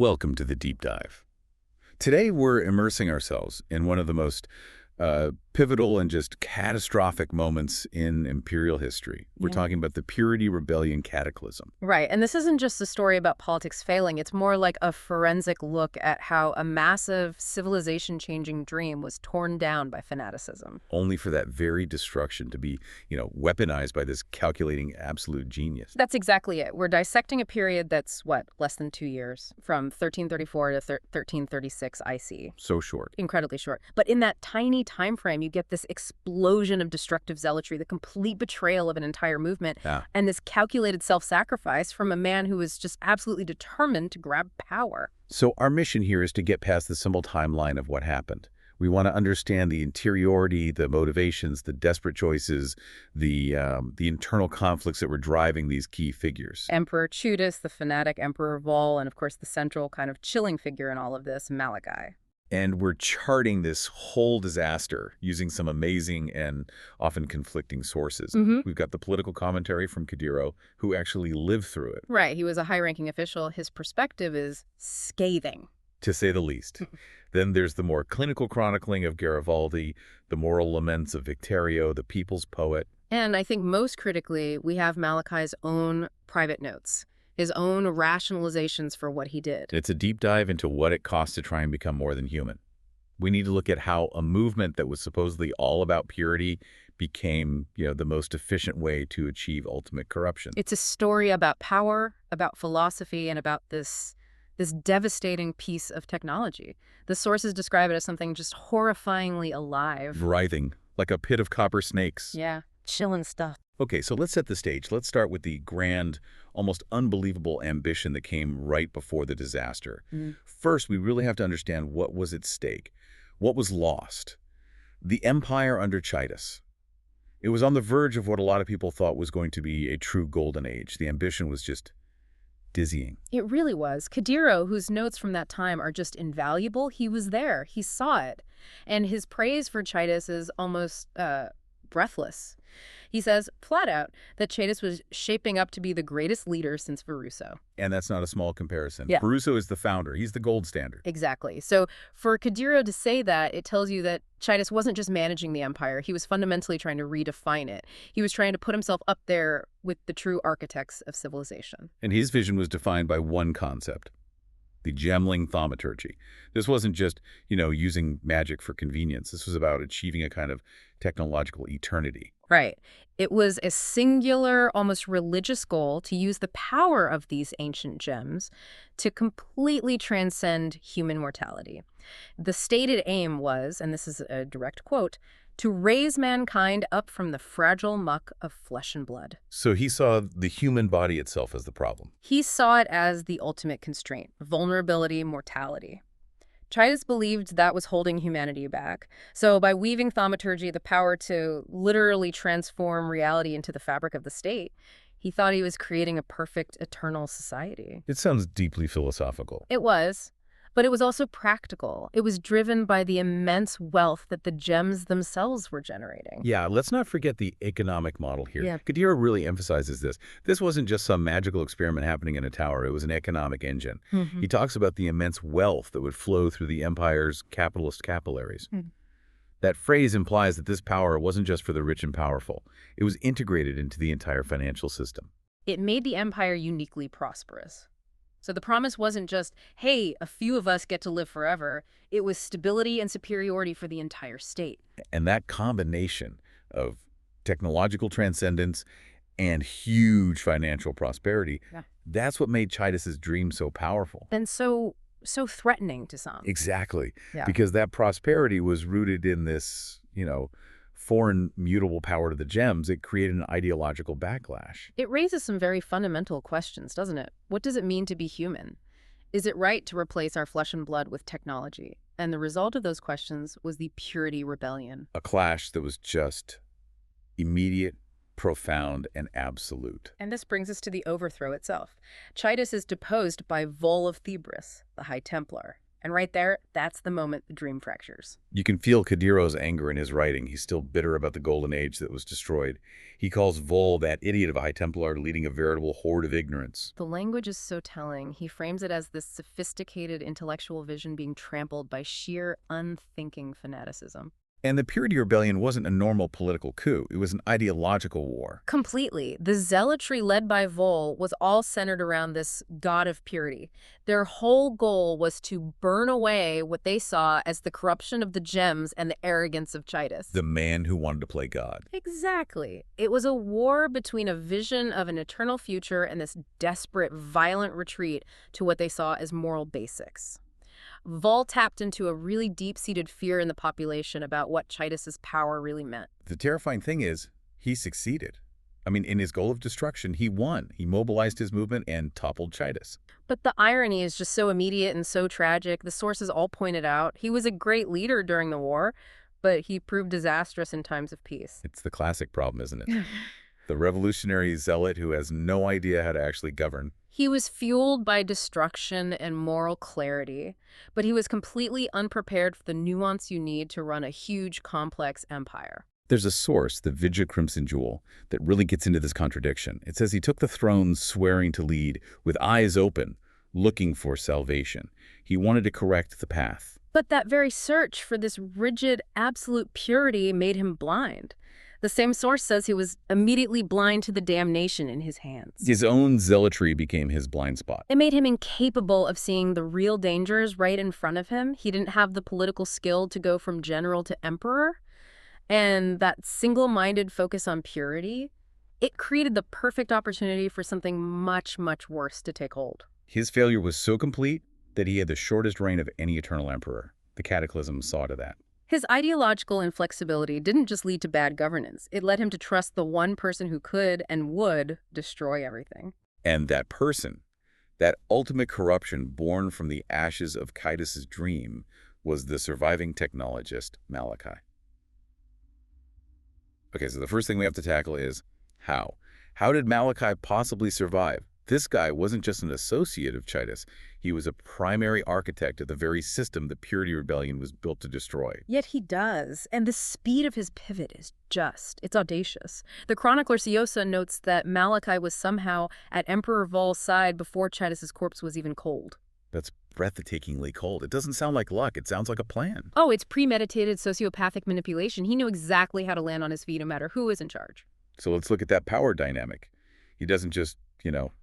Welcome to the Deep Dive. Today we're immersing ourselves in one of the most pivotal and just catastrophic moments in imperial history. We're Yeah. talking about the Purity Rebellion cataclysm. Right. And this isn't just a story about politics failing. It's more like a forensic look at how a massive civilization-changing dream was torn down by fanaticism. Only for that very destruction to be, weaponized by this calculating absolute genius. That's exactly it. We're dissecting a period that's, less than 2 years, from 1334 to 1336 IC. So short. Incredibly short. But in that tiny time frame, you get this explosion of destructive zealotry, the complete betrayal of an entire movement, Yeah. and this calculated self-sacrifice from a man who was just absolutely determined to grab power. So our mission here is to get past the simple timeline of what happened. We want to understand the interiority, the motivations, the desperate choices, the internal conflicts that were driving these key figures. Emperor Chudas, the fanatic Emperor Voll, and of course the central kind of chilling figure in all of this, Malachai. And we're charting this whole disaster using some amazing and often conflicting sources. We've got the political commentary from Kadiro, who actually lived through it, Right, he was a high-ranking official. His perspective is scathing. to say the least. Then there's the more clinical chronicling of Garibaldi, the moral laments of Victorio, the people's poet. And I think most critically, we have Malachai's own private notes, his own rationalizations for what he did. It's a deep dive into what it costs to try and become more than human. We need to look at how a movement that was supposedly all about purity became, the most efficient way to achieve ultimate corruption. It's a story about power, about philosophy, and about this devastating piece of technology. The sources describe it as something just horrifyingly alive. Writhing, like a pit of copper snakes. Yeah, chilling stuff. Okay, so let's set the stage. Let's start with the grand, almost unbelievable ambition that came right before the disaster. First, we really have to understand what was at stake. What was lost? The empire under Chidas. It was on the verge of what a lot of people thought was going to be a true golden age. The ambition was just dizzying. It really was. Kadiro, whose notes from that time are just invaluable, he was there. He saw it. And his praise for Chidas is almost breathless. He says, flat out, that Chidas was shaping up to be the greatest leader since Viruso. And that's not a small comparison. Yeah. Caruso is the founder. He's the gold standard. Exactly. So for Kadiro to say that, it tells you that Chidas wasn't just managing the empire. He was fundamentally trying to redefine it. He was trying to put himself up there with the true architects of civilization. And his vision was defined by one concept: the gemling thaumaturgy. This wasn't just, using magic for convenience. This was about achieving a kind of technological eternity. Right. It was a singular, almost religious goal to use the power of these ancient gems to completely transcend human mortality. The stated aim was, and this is a direct quote, to raise mankind up from the fragile muck of flesh and blood. So he saw the human body itself as the problem. He saw it as the ultimate constraint: vulnerability, mortality. Chidas believed that was holding humanity back. So by weaving thaumaturgy, the power to literally transform reality into the fabric of the state, he thought he was creating a perfect, eternal society. It sounds deeply philosophical. It was, but it was also practical. It was driven by the immense wealth that the gems themselves were generating. Yeah, let's not forget the economic model here. Yeah. Kadiro really emphasizes this. This wasn't just some magical experiment happening in a tower. It was an economic engine. He talks about the immense wealth that would flow through the empire's capitalist capillaries. That phrase implies that this power wasn't just for the rich and powerful. It was integrated into the entire financial system. It made the empire uniquely prosperous. So the promise wasn't just, hey, a few of us get to live forever. It was stability and superiority for the entire state. And that combination of technological transcendence and huge financial prosperity, that's what made Chidas's dream so powerful. And so threatening to some. Exactly. Yeah. Because that prosperity was rooted in this, foreign mutable power to the gems. It created an ideological backlash. It raises some very fundamental questions, doesn't it? What does it mean to be human? Is it right to replace our flesh and blood with technology? And the result of those questions was the Purity Rebellion. A clash that was just immediate, profound, and absolute. And this brings us to the overthrow itself. Chidas is deposed by Voll of Thebris, the High Templar. And right there, that's the moment the dream fractures. You can feel Kadiro's anger in his writing. He's still bitter about the Golden Age that was destroyed. He calls Voll that idiot of a High Templar leading a veritable horde of ignorance. The language is so telling. He frames it as this sophisticated intellectual vision being trampled by sheer, unthinking fanaticism. And the Purity Rebellion wasn't a normal political coup. It was an ideological war. Completely. The zealotry led by Voll was all centered around this god of purity. Their whole goal was to burn away what they saw as the corruption of the gems and the arrogance of Chitus. The man who wanted to play God. Exactly. It was a war between a vision of an eternal future and this desperate, violent retreat to what they saw as moral basics. Voll tapped into a really deep-seated fear in the population about what Chitus's power really meant. The terrifying thing is, he succeeded. I mean, in his goal of destruction, he won. He mobilized his movement and toppled Chitus. But the irony is just so immediate and so tragic. The sources all pointed out he was a great leader during the war, but he proved disastrous in times of peace. It's the classic problem, isn't it? The revolutionary zealot who has no idea how to actually govern. He was fueled by destruction and moral clarity, but he was completely unprepared for the nuance you need to run a huge, complex empire. There's a source, the Vidya Crimson Jewel, that really gets into this contradiction. It says he took the throne swearing to lead, with eyes open, looking for salvation. He wanted to correct the path. But that very search for this rigid, absolute purity made him blind. The same source says he was immediately blind to the damnation in his hands. His own zealotry became his blind spot. It made him incapable of seeing the real dangers right in front of him. He didn't have the political skill to go from general to emperor. And that single-minded focus on purity, it created the perfect opportunity for something much, much worse to take hold. His failure was so complete that he had the shortest reign of any eternal emperor. The Cataclysm saw to that. His ideological inflexibility didn't just lead to bad governance. It led him to trust the one person who could and would destroy everything. And that person, that ultimate corruption born from the ashes of Chitus's dream, was the surviving technologist, Malachai. Okay, so the first thing we have to tackle is how. How did Malachai possibly survive? This guy wasn't just an associate of Chitus. He was a primary architect of the very system the Purity Rebellion was built to destroy. Yet he does, and the speed of his pivot is it's audacious. The chronicler Siosa notes that Malachai was somehow at Emperor Voll's side before Chitus's corpse was even cold. That's breathtakingly cold. It doesn't sound like luck. It sounds like a plan. Oh, it's premeditated sociopathic manipulation. He knew exactly how to land on his feet no matter who was in charge. So let's look at that power dynamic. He doesn't just,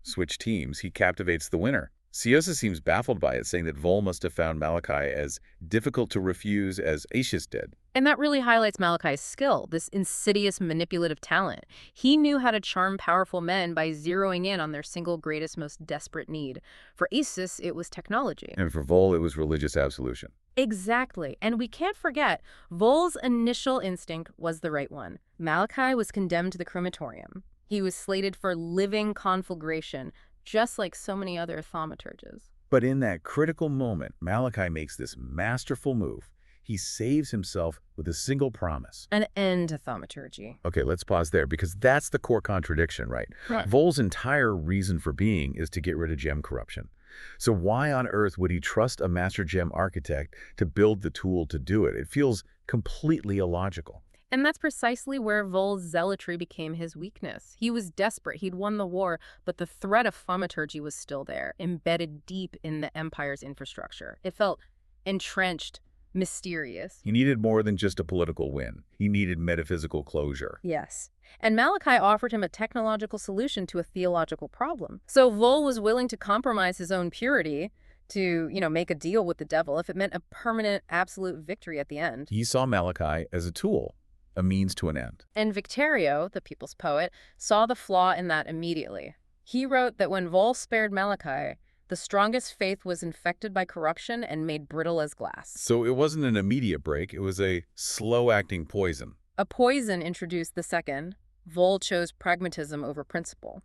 switch teams. He captivates the winner. Siosa seems baffled by it, saying that Voll must have found Malachai as difficult to refuse as Aetius did. And that really highlights Malachai's skill, this insidious manipulative talent. He knew how to charm powerful men by zeroing in on their single greatest, most desperate need. For Aetius, it was technology. And for Voll, it was religious absolution. Exactly. And we can't forget, Voll's initial instinct was the right one. Malachai was condemned to the crematorium. He was slated for living conflagration, just like so many other thaumaturges. But in that critical moment, Malachai makes this masterful move. He saves himself with a single promise. An end to thaumaturgy. Okay, let's pause there, because that's the core contradiction, right? Right. Voll's entire reason for being is to get rid of gem corruption. So why on earth would he trust a master gem architect to build the tool to do it? It feels completely illogical. And that's precisely where Voll's zealotry became his weakness. He was desperate. He'd won the war, but the threat of thaumaturgy was still there, embedded deep in the empire's infrastructure. It felt entrenched, mysterious. He needed more than just a political win. He needed metaphysical closure. Yes. And Malachai offered him a technological solution to a theological problem. So Voll was willing to compromise his own purity to, make a deal with the devil if it meant a permanent, absolute victory at the end. He saw Malachai as a tool, a means to an end. And Victorio, the people's poet, saw the flaw in that immediately. He wrote that when Voll spared Malachai, the strongest faith was infected by corruption and made brittle as glass. So it wasn't an immediate break, it was a slow-acting poison. A poison introduced the second. Voll chose pragmatism over principle.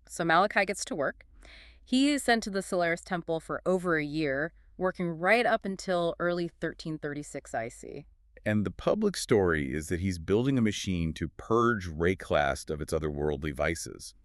So Malachai gets to work. He is sent to the Solaris Temple for over a year, working right up until early 1336 IC. And the public story is that he's building a machine to purge Rayclast of its otherworldly vices.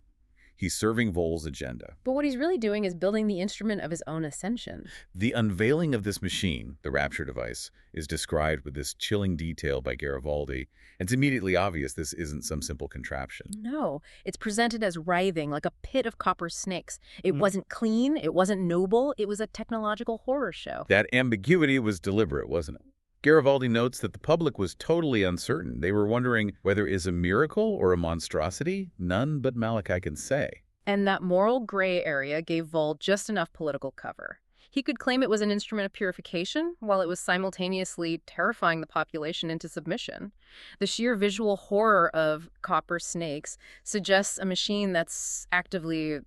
He's serving Voll's agenda. But what he's really doing is building the instrument of his own ascension. The unveiling of this machine, the Rapture device, is described with this chilling detail by Garibaldi, and it's immediately obvious this isn't some simple contraption. No, it's presented as writhing like a pit of copper snakes. It wasn't clean, it wasn't noble, it was a technological horror show. That ambiguity was deliberate, wasn't it? Garibaldi notes that the public was totally uncertain. They were wondering whether it is a miracle or a monstrosity. None but Malachai can say. And that moral gray area gave Voll just enough political cover. He could claim it was an instrument of purification, while it was simultaneously terrifying the population into submission. The sheer visual horror of copper snakes suggests a machine that's actively,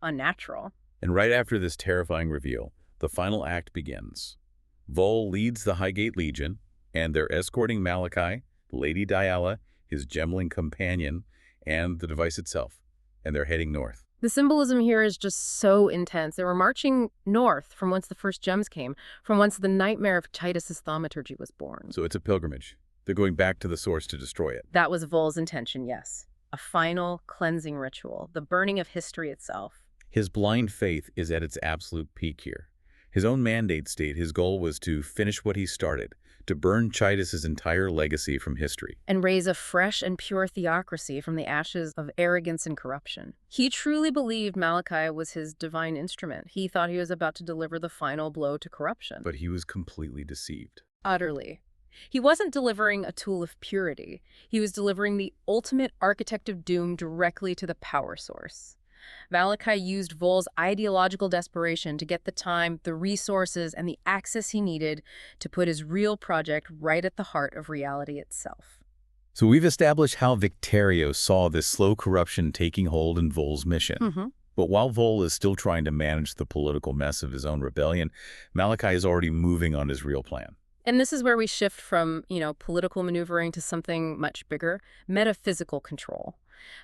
unnatural. And right after this terrifying reveal, the final act begins. Voll leads the Highgate Legion, and they're escorting Malachai, Lady Diala, his gemling companion, and the device itself. And they're heading north. The symbolism here is just so intense. They were marching north from whence the first gems came, from whence the nightmare of Titus's thaumaturgy was born. So it's a pilgrimage. They're going back to the source to destroy it. That was Voll's intention, yes. A final cleansing ritual, the burning of history itself. His blind faith is at its absolute peak here. His own mandate state his goal was to finish what he started, to burn Titus's entire legacy from history. And raise a fresh and pure theocracy from the ashes of arrogance and corruption. He truly believed Malachai was his divine instrument. He thought he was about to deliver the final blow to corruption. But he was completely deceived. Utterly. He wasn't delivering a tool of purity. He was delivering the ultimate architect of doom directly to the power source. Malachai used Voll's ideological desperation to get the time, the resources, and the access he needed to put his real project right at the heart of reality itself. So we've established how Victario saw this slow corruption taking hold in Voll's mission. But while Voll is still trying to manage the political mess of his own rebellion, Malachai is already moving on his real plan. And this is where we shift from, political maneuvering to something much bigger, metaphysical control.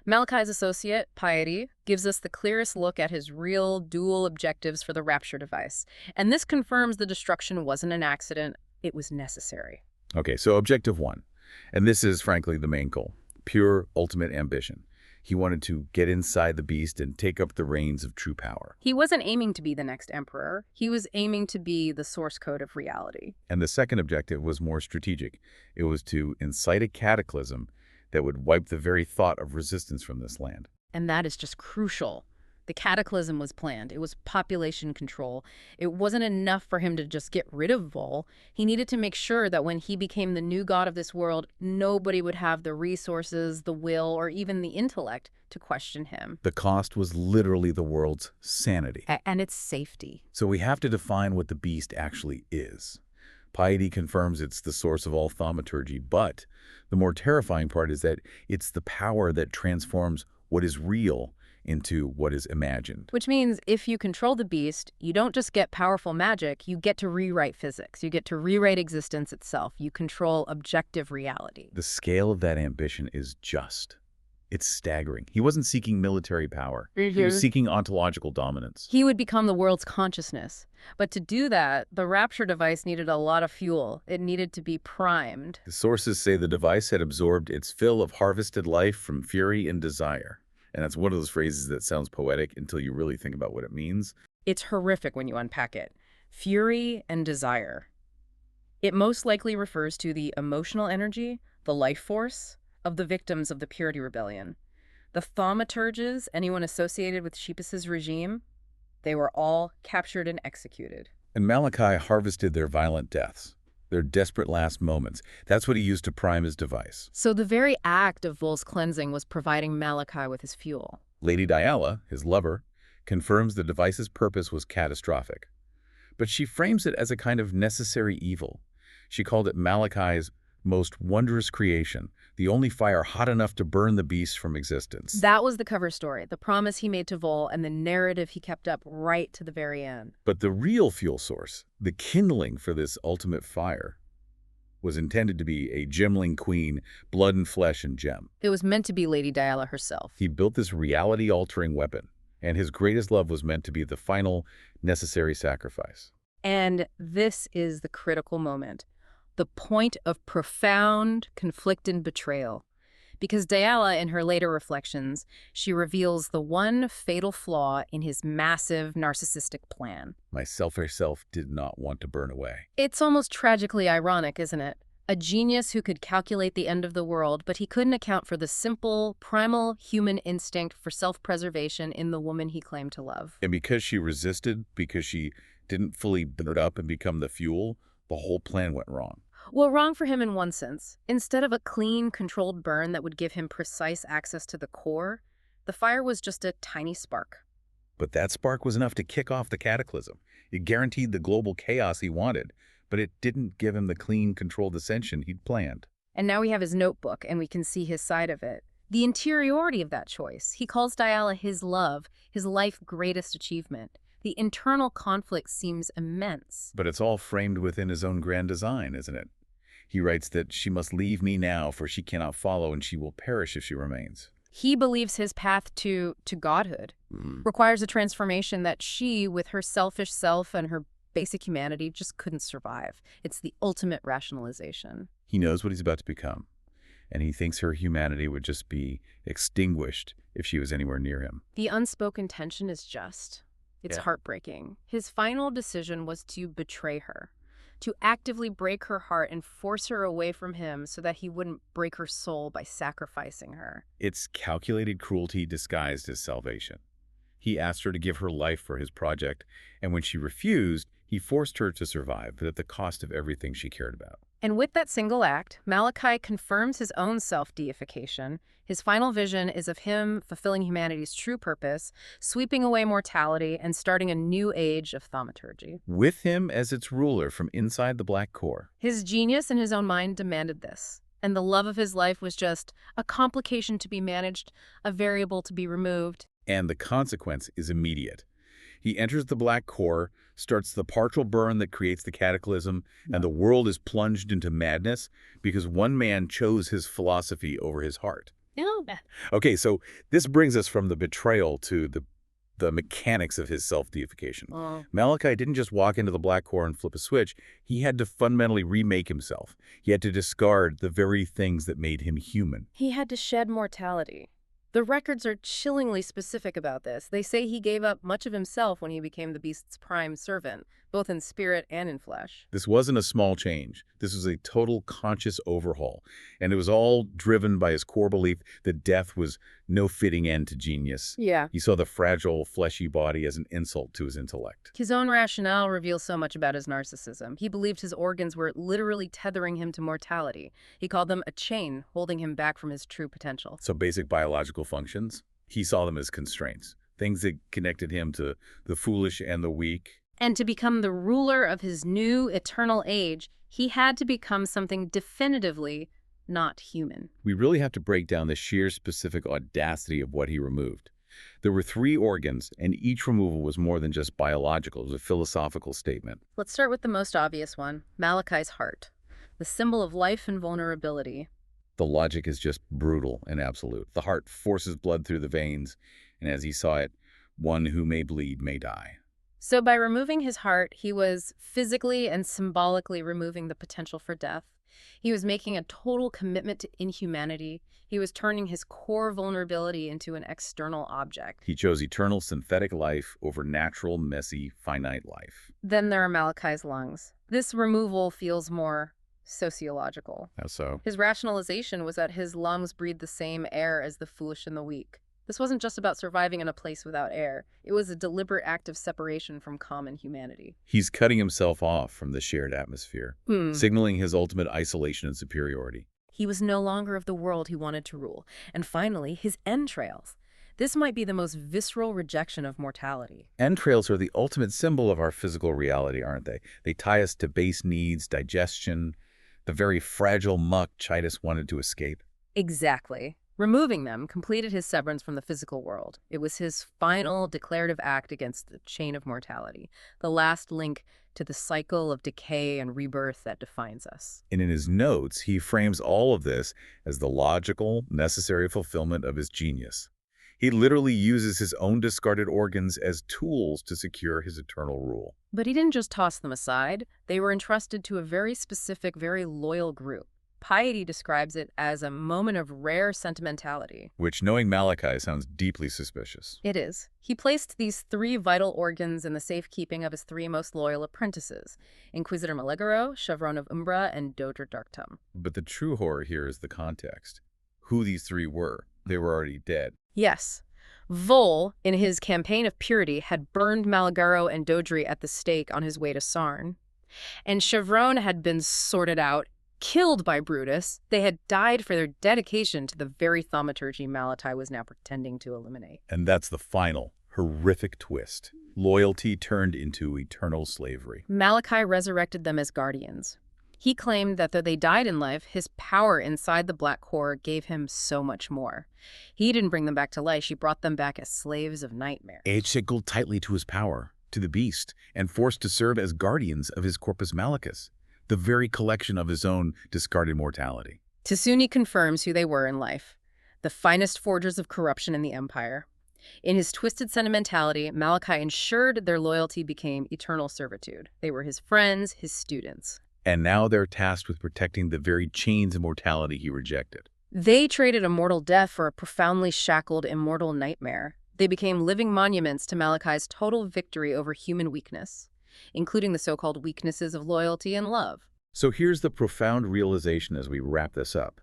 Malachai's associate, Piety, gives us the clearest look at his real dual objectives for the Rapture device. And this confirms the destruction wasn't an accident, it was necessary. Okay, so objective one, and this is frankly the main goal, pure ultimate ambition. He wanted to get inside the beast and take up the reins of true power. He wasn't aiming to be the next emperor. He was aiming to be the source code of reality. And the second objective was more strategic. It was to incite a cataclysm that would wipe the very thought of resistance from this land. And that is just crucial. The cataclysm was planned. It was population control. It wasn't enough for him to just get rid of Voll. He needed to make sure that when he became the new god of this world, nobody would have the resources, the will, or even the intellect to question him. The cost was literally the world's sanity. And its safety. So we have to define what the beast actually is. Piety confirms it's the source of all thaumaturgy, but the more terrifying part is that it's the power that transforms what is real into what is imagined. Which means if you control the beast, you don't just get powerful magic, you get to rewrite physics. You get to rewrite existence itself. You control objective reality. The scale of that ambition is just. It's staggering. He wasn't seeking military power. He was seeking ontological dominance. He would become the world's consciousness. But to do that, the Rapture device needed a lot of fuel. It needed to be primed. The sources say the device had absorbed its fill of harvested life from fury and desire. And that's one of those phrases that sounds poetic until you really think about what it means. It's horrific when you unpack it. Fury and desire. It most likely refers to the emotional energy, the life force, of the victims of the Purity Rebellion. The thaumaturges, anyone associated with Sheepus's regime, they were all captured and executed. And Malachai harvested their violent deaths, their desperate last moments. That's what he used to prime his device. So the very act of Voll's cleansing was providing Malachai with his fuel. Lady Diala, his lover, confirms the device's purpose was catastrophic. But she frames it as a kind of necessary evil. She called it Malachai's most wondrous creation, the only fire hot enough to burn the beast from existence. That was the cover story, the promise he made to Voll and the narrative he kept up right to the very end. But the real fuel source, the kindling for this ultimate fire, was intended to be a gemling queen, blood and flesh and gem. It was meant to be Lady Diala herself. He built this reality-altering weapon, and his greatest love was meant to be the final necessary sacrifice. And this is the critical moment. The point of profound conflict and betrayal. because Diala, in her later reflections, she reveals the one fatal flaw in his massive narcissistic plan. My selfish self did not want to burn away. It's almost tragically ironic, isn't it? A genius who could calculate the end of the world, but he couldn't account for the simple, primal human instinct for self-preservation in the woman he claimed to love. And because she resisted, because she didn't fully burn up and become the fuel, the whole plan went wrong. Well, wrong for him in one sense. Instead of a clean, controlled burn that would give him precise access to the core, the fire was just a tiny spark. But that spark was enough to kick off the cataclysm. It guaranteed the global chaos he wanted, but it didn't give him the clean, controlled ascension he'd planned. And now we have his notebook, and we can see his side of it. The interiority of that choice. He calls Diala his love, his life's greatest achievement. The internal conflict seems immense. But it's all framed within his own grand design, isn't it? He writes that she must leave me now, for she cannot follow, and she will perish if she remains. He believes his path to godhood requires a transformation that she, with her selfish self and her basic humanity, just couldn't survive. It's the ultimate rationalization. He knows what he's about to become, and he thinks her humanity would just be extinguished if she was anywhere near him. The unspoken tension is just, it's heartbreaking. His final decision was to betray her, to actively break her heart and force her away from him so that he wouldn't break her soul by sacrificing her. It's calculated cruelty disguised as salvation. He asked her to give her life for his project, and when she refused, he forced her to survive, but at the cost of everything she cared about. And with that single act, Malachai confirms his own self-deification. His final vision is of him fulfilling humanity's true purpose, sweeping away mortality, and starting a new age of thaumaturgy. With him as its ruler from inside the black core. His genius in his own mind demanded this, and the love of his life was just a complication to be managed, a variable to be removed. And the consequence is immediate. He enters the black core, starts the partial burn that creates the cataclysm, and the world is plunged into madness because one man chose his philosophy over his heart. Okay, so this brings us from the betrayal to the mechanics of his self-deification. Malachai didn't just walk into the black core and flip a switch. He had to fundamentally remake himself. He had to discard the very things that made him human. He had to shed mortality. The records are chillingly specific about this. They say he gave up much of himself when he became the beast's prime servant, both in spirit and in flesh. This wasn't a small change. This was a total conscious overhaul. And it was all driven by his core belief that death was no fitting end to genius. Yeah. He saw the fragile, fleshy body as an insult to his intellect. His own rationale reveals so much about his narcissism. He believed his organs were literally tethering him to mortality. He called them a chain, holding him back from his true potential. So basic biological functions, he saw them as constraints, things that connected him to the foolish and the weak. And to become the ruler of his new eternal age, he had to become something definitively not human. We really have to break down the sheer specific audacity of what he removed. There were 3 organs, and each removal was more than just biological. It was a philosophical statement. Let's start with the most obvious one, Malachai's heart, the symbol of life and vulnerability. The logic is just brutal and absolute. The heart forces blood through the veins, and as he saw it, one who may bleed may die. So by removing his heart, he was physically and symbolically removing the potential for death. He was making a total commitment to inhumanity. He was turning his core vulnerability into an external object. He chose eternal synthetic life over natural, messy, finite life. Then there are Malachai's lungs. This removal feels more sociological. How so? His rationalization was that his lungs breathed the same air as the foolish and the weak. This wasn't just about surviving in a place without air. It was a deliberate act of separation from common humanity. He's cutting himself off from the shared atmosphere, signaling his ultimate isolation and superiority. He was no longer of the world he wanted to rule. And finally, his entrails. This might be the most visceral rejection of mortality. Entrails are the ultimate symbol of our physical reality, aren't they? They tie us to base needs, digestion, the very fragile muck Chitus wanted to escape. Exactly. Removing them completed his severance from the physical world. It was his final declarative act against the chain of mortality, the last link to the cycle of decay and rebirth that defines us. And in his notes, he frames all of this as the logical, necessary fulfillment of his genius. He literally uses his own discarded organs as tools to secure his eternal rule. But he didn't just toss them aside. They were entrusted to a very specific, very loyal group, Piety describes it as a moment of rare sentimentality. Which, knowing Malachai, sounds deeply suspicious. It is. He placed these three vital organs in the safekeeping of his three most loyal apprentices, Inquisitor Maligaro, Chevron of Umbra, and Dodra Darktum. But the true horror here is the context. Who these three were. They were already dead. Yes. Voll, in his campaign of purity, had burned Maligaro and Dodri at the stake on his way to Sarn. And Chevron had been sorted out, killed by Brutus. They had died for their dedication to the very thaumaturgy Malachai was now pretending to eliminate. And that's the final, horrific twist. Loyalty turned into eternal slavery. Malachai resurrected them as guardians. He claimed that though they died in life, his power inside the Black Core gave him so much more. He didn't bring them back to life, he brought them back as slaves of nightmare. Shackled tightly to his power, to the beast, and forced to serve as guardians of his corpus malachus, the very collection of his own discarded mortality. Tasuni confirms who they were in life, the finest forgers of corruption in the Empire. In his twisted sentimentality, Malachai ensured their loyalty became eternal servitude. They were his friends, his students. And now they're tasked with protecting the very chains of mortality he rejected. They traded a mortal death for a profoundly shackled, immortal nightmare. They became living monuments to Malachai's total victory over human weakness, including the so-called weaknesses of loyalty and love. So here's the profound realization as we wrap this up.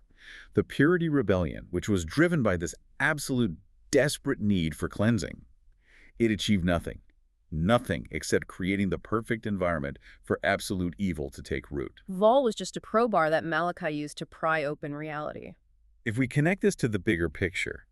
The Purity Rebellion, which was driven by this absolute desperate need for cleansing, it achieved nothing. Nothing except creating the perfect environment for absolute evil to take root. Voll was just a crowbar that Malachai used to pry open reality. If we connect this to the bigger picture,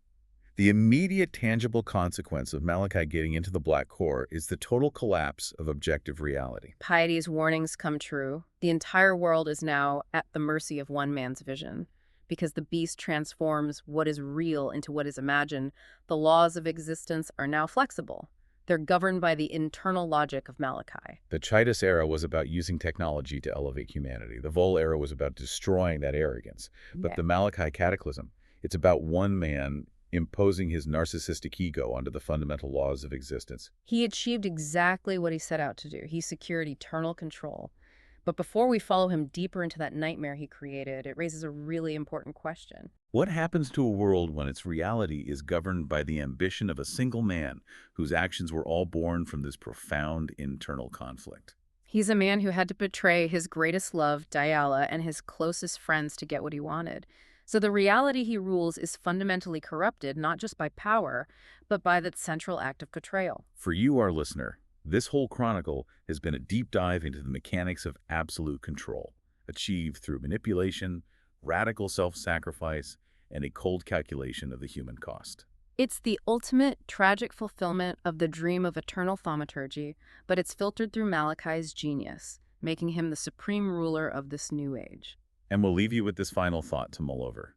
the immediate tangible consequence of Malachai getting into the Black Core is the total collapse of objective reality. Piety's warnings come true. The entire world is now at the mercy of one man's vision. Because the beast transforms what is real into what is imagined, the laws of existence are now flexible. They're governed by the internal logic of Malachai. The Chitus era was about using technology to elevate humanity. The Voll era was about destroying that arrogance. But the Malachai cataclysm, it's about one man imposing his narcissistic ego onto the fundamental laws of existence. He achieved exactly what he set out to do. He secured eternal control. But before we follow him deeper into that nightmare he created, it raises a really important question. What happens to a world when its reality is governed by the ambition of a single man whose actions were all born from this profound internal conflict? He's a man who had to betray his greatest love, Diala, and his closest friends to get what he wanted. So the reality he rules is fundamentally corrupted, not just by power, but by that central act of betrayal. For you, our listener, this whole chronicle has been a deep dive into the mechanics of absolute control, achieved through manipulation, radical self-sacrifice, and a cold calculation of the human cost. It's the ultimate tragic fulfillment of the dream of eternal thaumaturgy, but it's filtered through Malachai's genius, making him the supreme ruler of this new age. And we'll leave you with this final thought to mull over.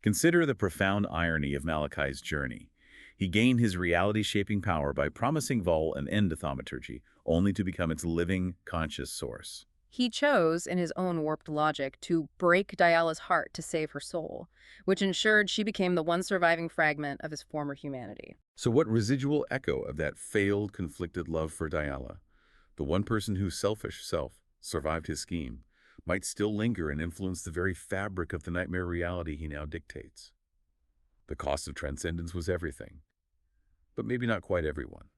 Consider the profound irony of Malachai's journey. He gained his reality-shaping power by promising Voll an end to thaumaturgy, only to become its living, conscious source. He chose, in his own warped logic, to break Diala's heart to save her soul, which ensured she became the one surviving fragment of his former humanity. So what residual echo of that failed, conflicted love for Diala, the one person whose selfish self survived his scheme, might still linger and influence the very fabric of the nightmare reality he now dictates? The cost of transcendence was everything, but maybe not quite everyone.